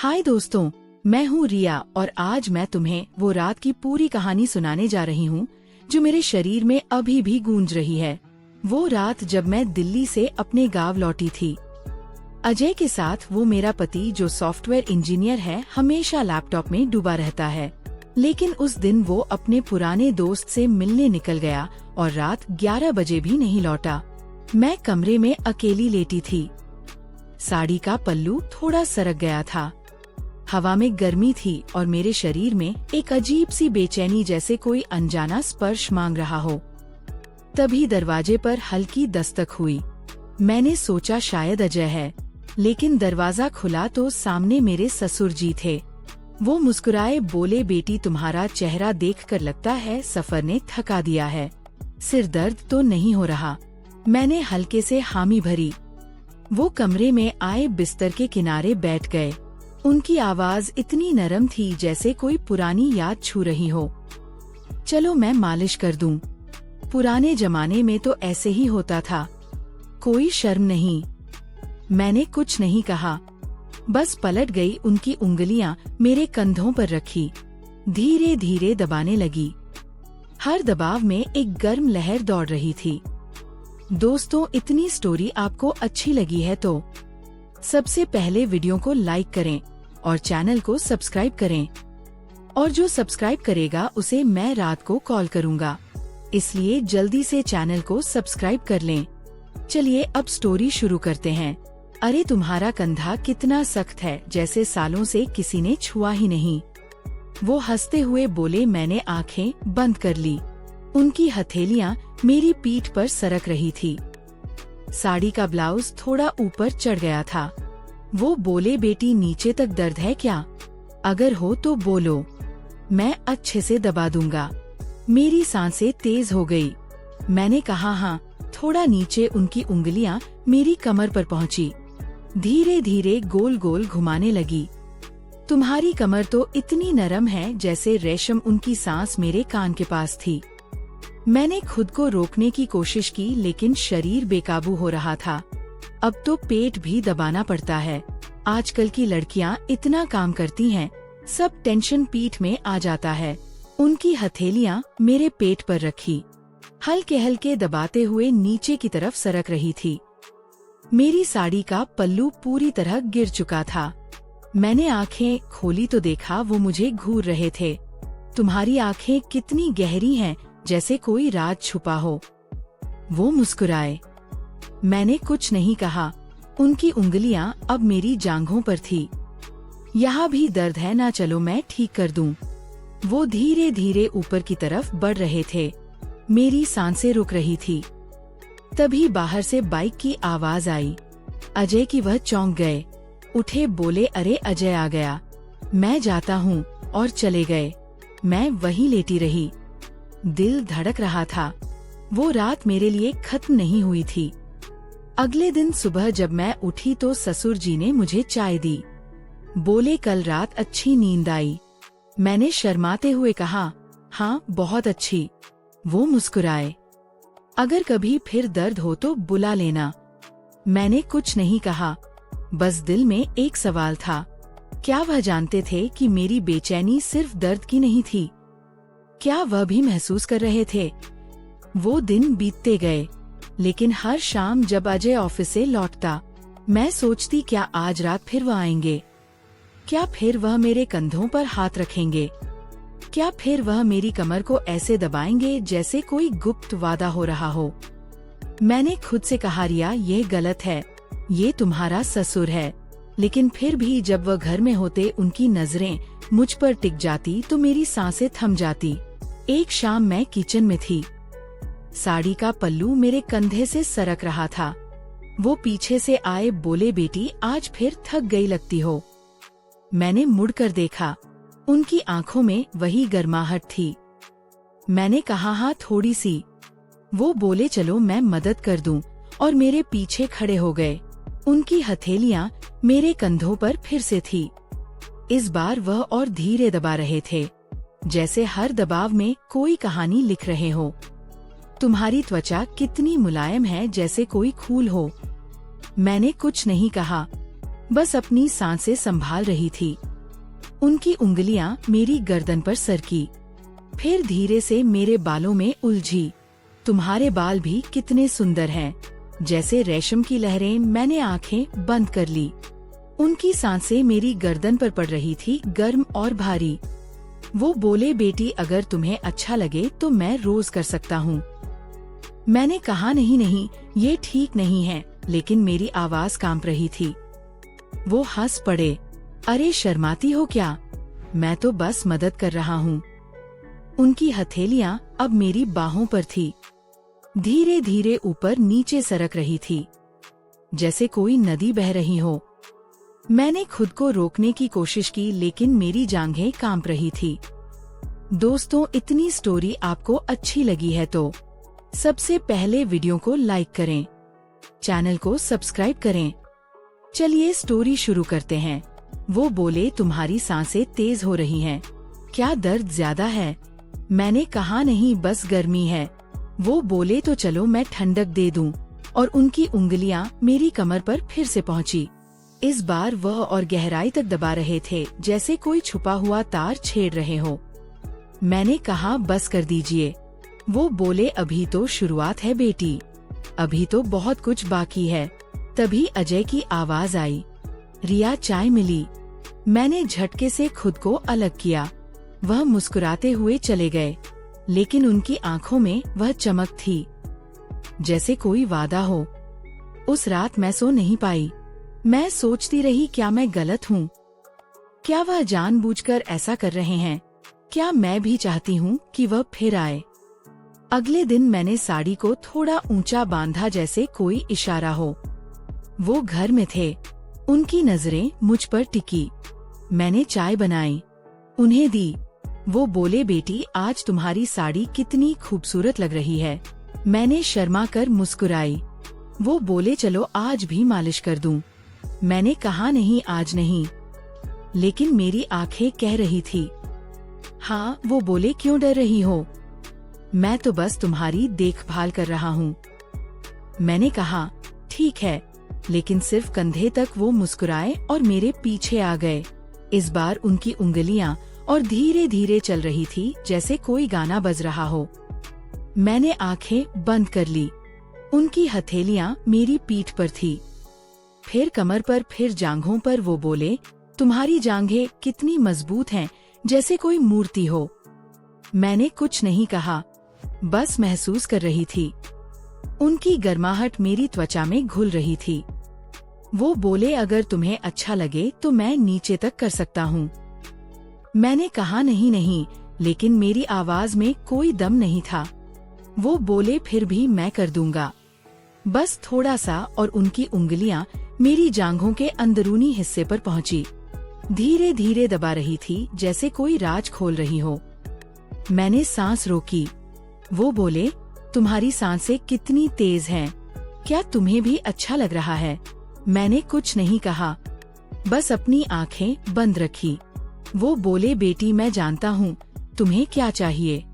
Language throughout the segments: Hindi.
हाय दोस्तों, मैं हूँ रिया और आज मैं तुम्हें वो रात की पूरी कहानी सुनाने जा रही हूँ जो मेरे शरीर में अभी भी गूंज रही है। वो रात जब मैं दिल्ली से अपने गांव लौटी थी। अजय के साथ वो मेरा पति जो सॉफ्टवेयर इंजीनियर है हमेशा लैपटॉप में डूबा रहता है, लेकिन उस दिन वो अपने पुराने दोस्त से मिलने निकल गया और रात 11 बजे भी नहीं लौटा। मैं कमरे में अकेली लेटी थी। साड़ी का पल्लू थोड़ा सरक गया था। हवा में गर्मी थी और मेरे शरीर में एक अजीब सी बेचैनी, जैसे कोई अनजाना स्पर्श मांग रहा हो। तभी दरवाजे पर हल्की दस्तक हुई। मैंने सोचा शायद अजय है, लेकिन दरवाजा खुला तो सामने मेरे ससुर जी थे। वो मुस्कुराए, बोले, बेटी तुम्हारा चेहरा देखकर लगता है सफर ने थका दिया है। सिर दर्द तो नहीं हो रहा? मैंने हल्के से हामी भरी। वो कमरे में आए, बिस्तर के किनारे बैठ गए। उनकी आवाज इतनी नरम थी जैसे कोई पुरानी याद छू रही हो। चलो मैं मालिश कर दूं। पुराने जमाने में तो ऐसे ही होता था, कोई शर्म नहीं। मैंने कुछ नहीं कहा, बस पलट गई। उनकी उंगलियां मेरे कंधों पर रखी, धीरे धीरे दबाने लगी। हर दबाव में एक गर्म लहर दौड़ रही थी। दोस्तों, इतनी स्टोरी आपको अच्छी लगी है तो सबसे पहले वीडियो को लाइक करें और चैनल को सब्सक्राइब करें। और जो सब्सक्राइब करेगा उसे मैं रात को कॉल करूंगा, इसलिए जल्दी से चैनल को सब्सक्राइब कर लें। चलिए अब स्टोरी शुरू करते हैं। अरे तुम्हारा कंधा कितना सख्त है, जैसे सालों से किसी ने छुआ ही नहीं। वो हंसते हुए बोले। मैंने आंखें बंद कर ली। उनकी हथेलियां मेरी पीठ पर सरक रही थी। साड़ी का ब्लाउज थोड़ा ऊपर चढ़ गया था। वो बोले, बेटी नीचे तक दर्द है क्या? अगर हो तो बोलो, मैं अच्छे से दबा दूंगा। मेरी सांसें तेज हो गई। मैंने कहा हाँ, थोड़ा नीचे। उनकी उंगलियां मेरी कमर पर पहुंची, धीरे धीरे गोल गोल घुमाने लगी। तुम्हारी कमर तो इतनी नरम है जैसे रेशम। उनकी सांस मेरे कान के पास थी। मैंने खुद को रोकने की कोशिश की, लेकिन शरीर बेकाबू हो रहा था। अब तो पेट भी दबाना पड़ता है। आजकल की लड़कियां इतना काम करती हैं, सब टेंशन पीठ में आ जाता है। उनकी हथेलियां मेरे पेट पर रखी, हल्के हल्के दबाते हुए नीचे की तरफ सरक रही थी। मेरी साड़ी का पल्लू पूरी तरह गिर चुका था। मैंने आंखें खोली तो देखा वो मुझे घूर रहे थे। तुम्हारी आंखें कितनी गहरी हैं, जैसे कोई राज छुपा हो। वो मुस्कुराए। मैंने कुछ नहीं कहा। उनकी उंगलियां अब मेरी जांघों पर थी। यहाँ भी दर्द है ना? चलो मैं ठीक कर दूं। वो धीरे धीरे ऊपर की तरफ बढ़ रहे थे। मेरी सांसें रुक रही थी। तभी बाहर से बाइक की आवाज आई। अजय की। वह चौंक गए, उठे, बोले, अरे अजय आ गया, मैं जाता हूँ। और चले गए। मैं वहीं लेटी रही। दिल धड़क रहा था। वो रात मेरे लिए खत्म नहीं हुई थी। अगले दिन सुबह जब मैं उठी तो ससुर जी ने मुझे चाय दी। बोले, कल रात अच्छी नींद आई? मैंने शर्माते हुए कहा, हाँ बहुत अच्छी। वो मुस्कुराए। अगर कभी फिर दर्द हो तो बुला लेना। मैंने कुछ नहीं कहा, बस दिल में एक सवाल था। क्या वह जानते थे कि मेरी बेचैनी सिर्फ दर्द की नहीं थी? क्या वह भी महसूस कर रहे थे? वो दिन बीतते गए, लेकिन हर शाम जब अजय ऑफिस से लौटता, मैं सोचती क्या आज रात फिर वह आएंगे? क्या फिर वह मेरे कंधों पर हाथ रखेंगे? क्या फिर वह मेरी कमर को ऐसे दबाएंगे जैसे कोई गुप्त वादा हो रहा हो? मैंने खुद से कहा, रिया यह गलत है, ये तुम्हारा ससुर है। लेकिन फिर भी जब वह घर में होते, उनकी नजरें मुझ पर टिक जाती तो मेरी सांसें थम जाती। एक शाम मैं किचन में थी। साड़ी का पल्लू मेरे कंधे से सरक रहा था। वो पीछे से आए, बोले, बेटी आज फिर थक गई लगती हो। मैंने मुड़कर देखा। उनकी आंखों में वही गर्माहट थी। मैंने कहा, हाँ थोड़ी सी। वो बोले, चलो मैं मदद कर दूं, और मेरे पीछे खड़े हो गए। उनकी हथेलियां मेरे कंधों पर फिर से थी। इस बार वह और धीरे दबा रहे थे, जैसे हर दबाव में कोई कहानी लिख रहे हो। तुम्हारी त्वचा कितनी मुलायम है, जैसे कोई फूल हो। मैंने कुछ नहीं कहा, बस अपनी सांसें संभाल रही थी। उनकी उंगलियां मेरी गर्दन पर सरकी, फिर धीरे से मेरे बालों में उलझी। तुम्हारे बाल भी कितने सुंदर हैं, जैसे रेशम की लहरें। मैंने आंखें बंद कर ली। उनकी सांसें मेरी गर्दन पर पड़ रही थी, गर्म और भारी। वो बोले, बेटी अगर तुम्हें अच्छा लगे तो मैं रोज कर सकता हूँ। मैंने कहा, नहीं नहीं, ये ठीक नहीं है, लेकिन मेरी आवाज कांप रही थी। वो हंस पड़े। अरे शर्माती हो क्या? मैं तो बस मदद कर रहा हूँ। उनकी हथेलियां अब मेरी बाहों पर थी, धीरे धीरे ऊपर नीचे सरक रही थी, जैसे कोई नदी बह रही हो। मैंने खुद को रोकने की कोशिश की, लेकिन मेरी जांघें कांप रही थी। दोस्तों, इतनी स्टोरी आपको अच्छी लगी है तो सबसे पहले वीडियो को लाइक करें, चैनल को सब्सक्राइब करें। चलिए स्टोरी शुरू करते हैं। वो बोले, तुम्हारी सांसें तेज हो रही हैं। क्या दर्द ज्यादा है? मैंने कहा, नहीं, बस गर्मी है। वो बोले, तो चलो मैं ठंडक दे दूं। और उनकी उंगलियां मेरी कमर पर फिर से पहुंची। इस बार वह और गहराई तक दबा रहे थे, जैसे कोई छुपा हुआ तार छेड़ रहे हो। मैंने कहा, बस कर दीजिए। वो बोले, अभी तो शुरुआत है बेटी, अभी तो बहुत कुछ बाकी है। तभी अजय की आवाज आई, रिया चाय मिली। मैंने झटके से खुद को अलग किया। वह मुस्कुराते हुए चले गए, लेकिन उनकी आंखों में वह चमक थी, जैसे कोई वादा हो। उस रात मैं सो नहीं पाई। मैं सोचती रही, क्या मैं गलत हूँ? क्या वह जानबूझकर ऐसा कर रहे हैं? क्या मैं भी चाहती हूँ कि वह फिर आए? अगले दिन मैंने साड़ी को थोड़ा ऊंचा बांधा, जैसे कोई इशारा हो। वो घर में थे। उनकी नजरें मुझ पर टिकी। मैंने चाय बनाई, उन्हें दी। वो बोले, बेटी आज तुम्हारी साड़ी कितनी खूबसूरत लग रही है। मैंने शर्मा कर मुस्कुराई। वो बोले, चलो आज भी मालिश कर दूं। मैंने कहा, नहीं आज नहीं। लेकिन मेरी आंखें कह रही थी हाँ। वो बोले, क्यों डर रही हो? मैं तो बस तुम्हारी देखभाल कर रहा हूँ। मैंने कहा, ठीक है, लेकिन सिर्फ कंधे तक। वो मुस्कुराए और मेरे पीछे आ गए। इस बार उनकी उंगलियां और धीरे धीरे चल रही थी, जैसे कोई गाना बज रहा हो। मैंने आंखें बंद कर ली। उनकी हथेलियां मेरी पीठ पर थी, फिर कमर पर, फिर जांघों पर। वो बोले, तुम्हारी जांघें कितनी मजबूत हैं, जैसे कोई मूर्ति हो। मैंने कुछ नहीं कहा, बस महसूस कर रही थी। उनकी गर्माहट मेरी त्वचा में घुल रही थी। वो बोले, अगर तुम्हें अच्छा लगे तो मैं नीचे तक कर सकता हूँ। मैंने कहा, नहीं नहीं, लेकिन मेरी आवाज में कोई दम नहीं था। वो बोले, फिर भी मैं कर दूंगा, बस थोड़ा सा। और उनकी उंगलियां मेरी जांघों के अंदरूनी हिस्से पर पहुंची, धीरे धीरे दबा रही थी, जैसे कोई राज खोल रही हो। मैंने सांस रोकी। वो बोले, तुम्हारी सांसें कितनी तेज हैं, क्या तुम्हें भी अच्छा लग रहा है? मैंने कुछ नहीं कहा, बस अपनी आंखें बंद रखी। वो बोले, बेटी मैं जानता हूँ तुम्हें क्या चाहिए।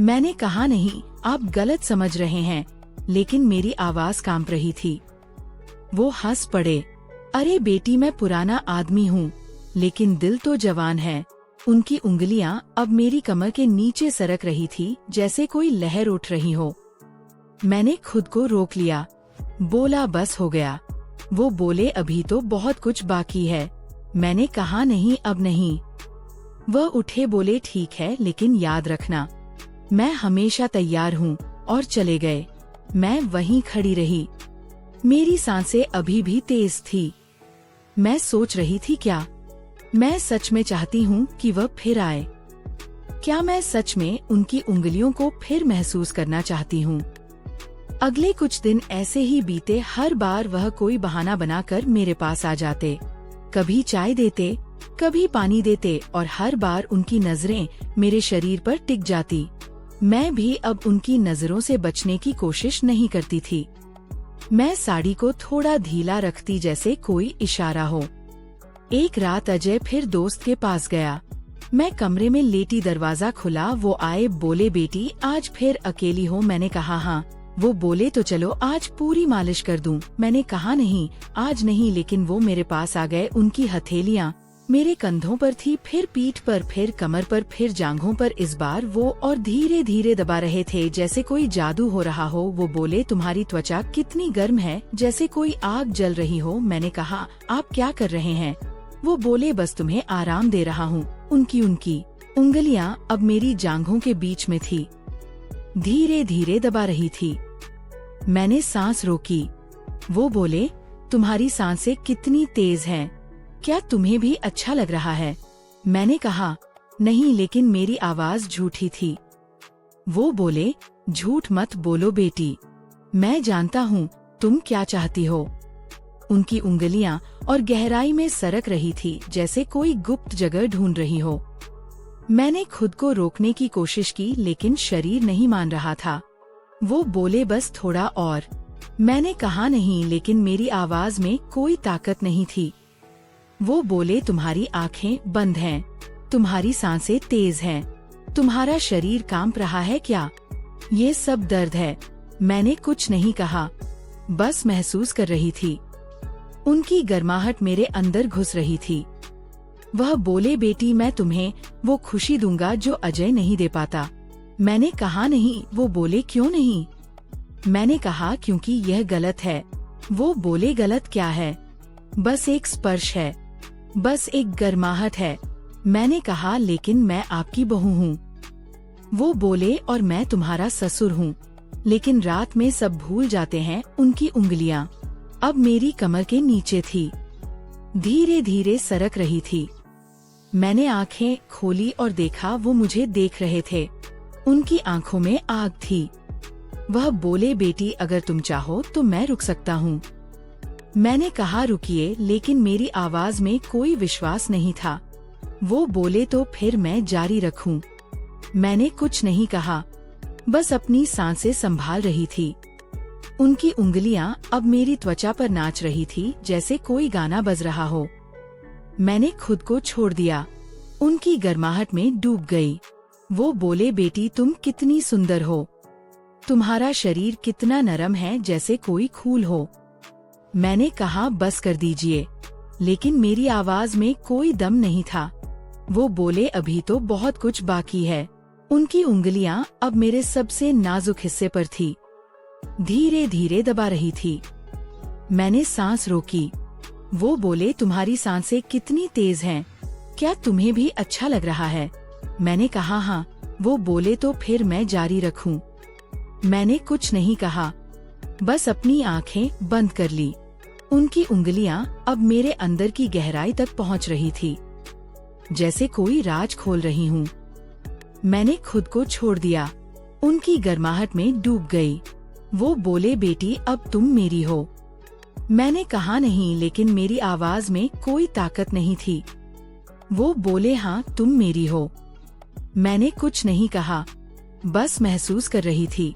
मैंने कहा, नहीं, आप गलत समझ रहे हैं। लेकिन मेरी आवाज कांप रही थी। वो हंस पड़े। अरे बेटी, मैं पुराना आदमी हूँ, लेकिन दिल तो जवान है। उनकी उंगलियां अब मेरी कमर के नीचे सरक रही थी, जैसे कोई लहर उठ रही हो। मैंने खुद को रोक लिया, बोला, बस हो गया। वो बोले, अभी तो बहुत कुछ बाकी है। मैंने कहा, नहीं अब नहीं। वह उठे, बोले, ठीक है, लेकिन याद रखना मैं हमेशा तैयार हूँ। और चले गए। मैं वहीं खड़ी रही। मेरी सांसें अभी भी तेज थी। मैं सोच रही थी, क्या मैं सच में चाहती हूँ कि वह फिर आए? क्या मैं सच में उनकी उंगलियों को फिर महसूस करना चाहती हूँ? अगले कुछ दिन ऐसे ही बीते। हर बार वह कोई बहाना बनाकर मेरे पास आ जाते। कभी चाय देते, कभी पानी देते, और हर बार उनकी नजरें मेरे शरीर पर टिक जाती। मैं भी अब उनकी नजरों से बचने की कोशिश नहीं करती थी। मैं साड़ी को थोड़ा ढीला रखती, जैसे कोई इशारा हो। एक रात अजय फिर दोस्त के पास गया। मैं कमरे में लेटी, दरवाजा खुला। वो आए, बोले, बेटी आज फिर अकेली हो? मैंने कहा, हाँ, वो बोले तो चलो आज पूरी मालिश कर दूं। मैंने कहा नहीं, आज नहीं। लेकिन वो मेरे पास आ गए। उनकी हथेलियां मेरे कंधों पर थी, फिर पीठ पर, फिर कमर पर, फिर जांघों पर। इस बार वो और धीरे धीरे दबा रहे थे, जैसे कोई जादू हो रहा हो। वो बोले, तुम्हारी त्वचा कितनी गर्म है, जैसे कोई आग जल रही हो। मैंने कहा, आप क्या कर रहे हैं? वो बोले, बस तुम्हें आराम दे रहा हूँ। उनकी उंगलियां अब मेरी जांघों के बीच में थी, धीरे धीरे दबा रही थी। मैंने सांस रोकी। वो बोले, तुम्हारी सांसें कितनी तेज हैं, क्या तुम्हें भी अच्छा लग रहा है? मैंने कहा, नहीं, लेकिन मेरी आवाज झूठी थी। वो बोले, झूठ मत बोलो बेटी, मैं जानता हूँ तुम क्या चाहती हो। उनकी उंगलियां और गहराई में सरक रही थी, जैसे कोई गुप्त जगह ढूंढ रही हो। मैंने खुद को रोकने की कोशिश की, लेकिन शरीर नहीं मान रहा था। वो बोले, बस थोड़ा और। मैंने कहा, नहीं, लेकिन मेरी आवाज में कोई ताकत नहीं थी। वो बोले, तुम्हारी आंखें बंद हैं, तुम्हारी सांसें तेज हैं, तुम्हारा शरीर कांप रहा है क्या? ये सब दर्द है। मैंने कुछ नहीं कहा, बस महसूस कर रही थी। उनकी गर्माहट मेरे अंदर घुस रही थी। वह बोले, बेटी, मैं तुम्हें वो खुशी दूंगा जो अजय नहीं दे पाता। मैंने कहा, नहीं। वो बोले, क्यों नहीं? मैंने कहा, क्योंकि यह गलत है। वो बोले, गलत क्या है? बस एक स्पर्श है, बस एक गर्माहट है। मैंने कहा, लेकिन मैं आपकी बहू हूँ। वो बोले, और मैं तुम्हारा ससुर हूँ। लेकिन रात में सब भूल जाते हैं। उनकी उंगलियां अब मेरी कमर के नीचे थी, धीरे धीरे सरक रही थी। मैंने आंखें खोली और देखा, वो मुझे देख रहे थे। उनकी आंखों में आग थी। वह बोले, बेटी, अगर तुम चाहो तो मैं रुक सकता हूँ। मैंने कहा, रुकिए, लेकिन मेरी आवाज में कोई विश्वास नहीं था। वो बोले, तो फिर मैं जारी रखूं? मैंने कुछ नहीं कहा, बस अपनी सांसें संभाल रही थी। उनकी उंगलियां अब मेरी त्वचा पर नाच रही थी, जैसे कोई गाना बज रहा हो। मैंने खुद को छोड़ दिया, उनकी गर्माहट में डूब गई। वो बोले, बेटी, तुम कितनी सुंदर हो, तुम्हारा शरीर कितना नरम है, जैसे कोई फूल हो। मैंने कहा, बस कर दीजिए, लेकिन मेरी आवाज में कोई दम नहीं था। वो बोले, अभी तो बहुत कुछ बाकी है। उनकी उंगलियां अब मेरे सबसे नाजुक हिस्से पर थी, धीरे धीरे दबा रही थी। मैंने सांस रोकी। वो बोले, तुम्हारी सांसें कितनी तेज हैं, क्या तुम्हें भी अच्छा लग रहा है? मैंने कहा, हाँ। वो बोले, तो फिर मैं जारी रखूं? मैंने कुछ नहीं कहा, बस अपनी आंखें बंद कर ली। उनकी उंगलियां अब मेरे अंदर की गहराई तक पहुंच रही थी, जैसे कोई राज खोल रही हूँ। मैंने खुद को छोड़ दिया, उनकी गर्माहट में डूब गई। वो बोले, बेटी, अब तुम मेरी हो। मैंने कहा, नहीं, लेकिन मेरी आवाज में कोई ताकत नहीं थी। वो बोले, हाँ, तुम मेरी हो। मैंने कुछ नहीं कहा, बस महसूस कर रही थी।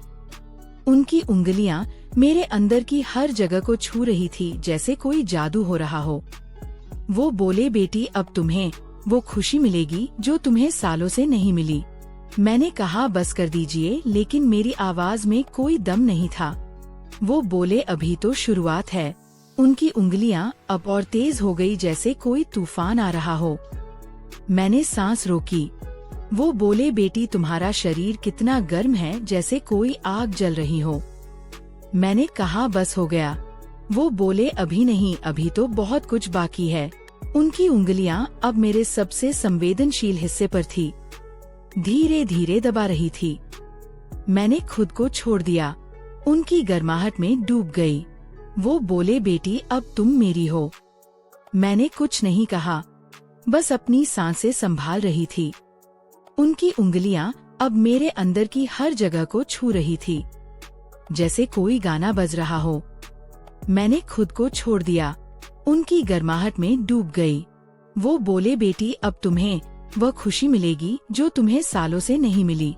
उनकी उंगलियां मेरे अंदर की हर जगह को छू रही थी, जैसे कोई जादू हो रहा हो। वो बोले, बेटी, अब तुम्हें वो खुशी मिलेगी जो तुम्हें सालों से नहीं मिली। मैंने कहा, बस कर दीजिए, लेकिन मेरी आवाज में कोई दम नहीं था। वो बोले, अभी तो शुरुआत है। उनकी उंगलियां अब और तेज हो गई, जैसे कोई तूफान आ रहा हो। मैंने सांस रोकी। वो बोले, बेटी, तुम्हारा शरीर कितना गर्म है, जैसे कोई आग जल रही हो। मैंने कहा, बस हो गया। वो बोले, अभी नहीं, अभी तो बहुत कुछ बाकी है। उनकी उंगलियां अब मेरे सबसे संवेदनशील हिस्से पर थी, धीरे धीरे दबा रही थी। मैंने खुद को छोड़ दिया, उनकी गर्माहट में डूब गई। वो बोले, बेटी, अब तुम मेरी हो। मैंने कुछ नहीं कहा, बस अपनी सांसें संभाल रही थी। उनकी उंगलियां अब मेरे अंदर की हर जगह को छू रही थी, जैसे कोई गाना बज रहा हो। मैंने खुद को छोड़ दिया, उनकी गर्माहट में डूब गई। वो बोले, बेटी, अब तुम्हें वह खुशी मिलेगी जो तुम्हें सालों से नहीं मिली।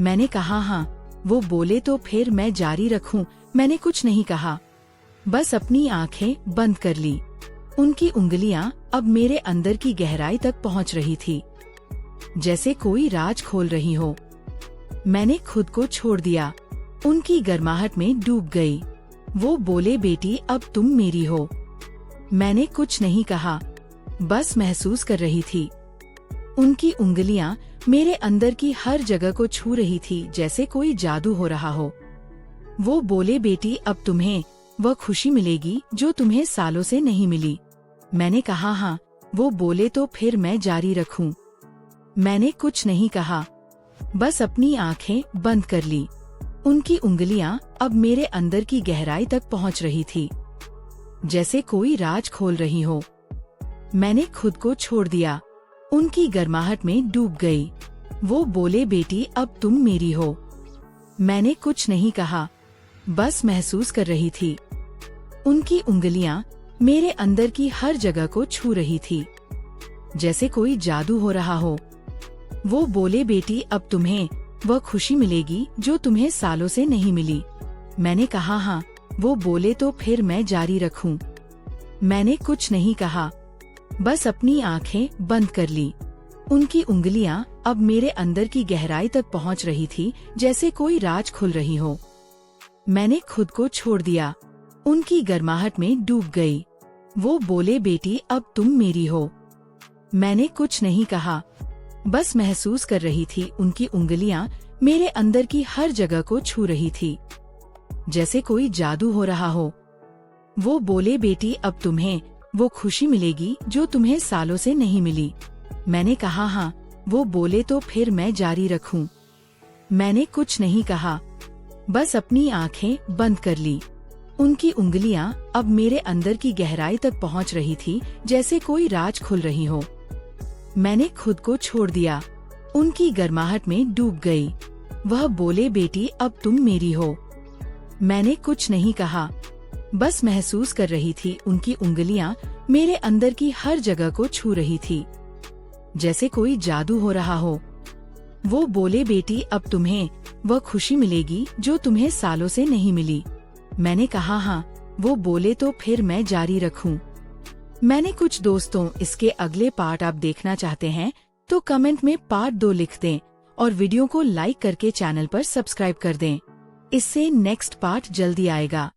मैंने कहा, हाँ। वो बोले, तो फिर मैं जारी रखूं? मैंने कुछ नहीं कहा, बस अपनी आंखें बंद कर ली। उनकी उंगलियां अब मेरे अंदर की गहराई तक पहुंच रही थी, जैसे कोई राज खोल रही हो। मैंने खुद को छोड़ दिया, उनकी गर्माहट में डूब गई। वो बोले, बेटी अब तुम मेरी हो। मैंने कुछ नहीं कहा, बस महसूस कर रही थी। उनकी उंगलियां मेरे अंदर की हर जगह को छू रही थी, जैसे कोई जादू हो रहा हो। वो बोले, बेटी अब तुम्हें वह खुशी मिलेगी जो तुम्हें सालों से नहीं मिली। मैंने कहा, हाँ। वो बोले, तो फिर मैं जारी रखूं? मैंने कुछ नहीं कहा, बस अपनी आंखें बंद कर ली। उनकी उंगलियां अब मेरे अंदर की गहराई तक पहुंच रही थी, जैसे कोई राज खोल रही हो। मैंने खुद को छोड़ दिया, उनकी गर्माहट में डूब गई। वो बोले, बेटी अब तुम मेरी हो। मैंने कुछ नहीं कहा, बस महसूस कर रही थी। उनकी उंगलियां मेरे अंदर की हर जगह को छू रही थी, जैसे कोई जादू हो रहा हो। वो बोले, बेटी अब तुम्हें वह खुशी मिलेगी जो तुम्हें सालों से नहीं मिली। मैंने कहा, हाँ। वो बोले, तो फिर मैं जारी रखूं? मैंने कुछ नहीं कहा, बस अपनी आंखें बंद कर ली। उनकी उंगलियां अब मेरे अंदर की गहराई तक पहुंच रही थी, जैसे कोई राज खुल रही हो। मैंने खुद को छोड़ दिया, उनकी गर्माहट में डूब गई। वो बोले, बेटी अब तुम मेरी हो। मैंने कुछ नहीं कहा, बस महसूस कर रही थी। उनकी उंगलियां मेरे अंदर की हर जगह को छू रही थी, जैसे कोई जादू हो रहा हो। वो बोले, बेटी अब तुम्हें वो खुशी मिलेगी जो तुम्हें सालों से नहीं मिली। मैंने कहा, हाँ। वो बोले, तो फिर मैं जारी रखूं? मैंने कुछ नहीं कहा, बस अपनी आंखें बंद कर ली। उनकी उंगलियां अब मेरे अंदर की गहराई तक पहुंच रही थी, जैसे कोई राज खुल रही हो। मैंने खुद को छोड़ दिया, उनकी गर्माहट में डूब गई। वह बोले, बेटी अब तुम मेरी हो। मैंने कुछ नहीं कहा, बस महसूस कर रही थी। उनकी उंगलियां मेरे अंदर की हर जगह को छू रही थी, जैसे कोई जादू हो रहा हो। वो बोले, बेटी अब तुम्हें वह खुशी मिलेगी जो तुम्हें सालों से नहीं मिली। मैंने कहा, हाँ। वो बोले, तो फिर मैं जारी रखूं? मैंने कुछ दोस्तों, इसके अगले पार्ट आप देखना चाहते हैं तो कमेंट में पार्ट 2 लिख दें और वीडियो को लाइक करके चैनल पर सब्सक्राइब कर दें। इससे नेक्स्ट पार्ट जल्दी आएगा।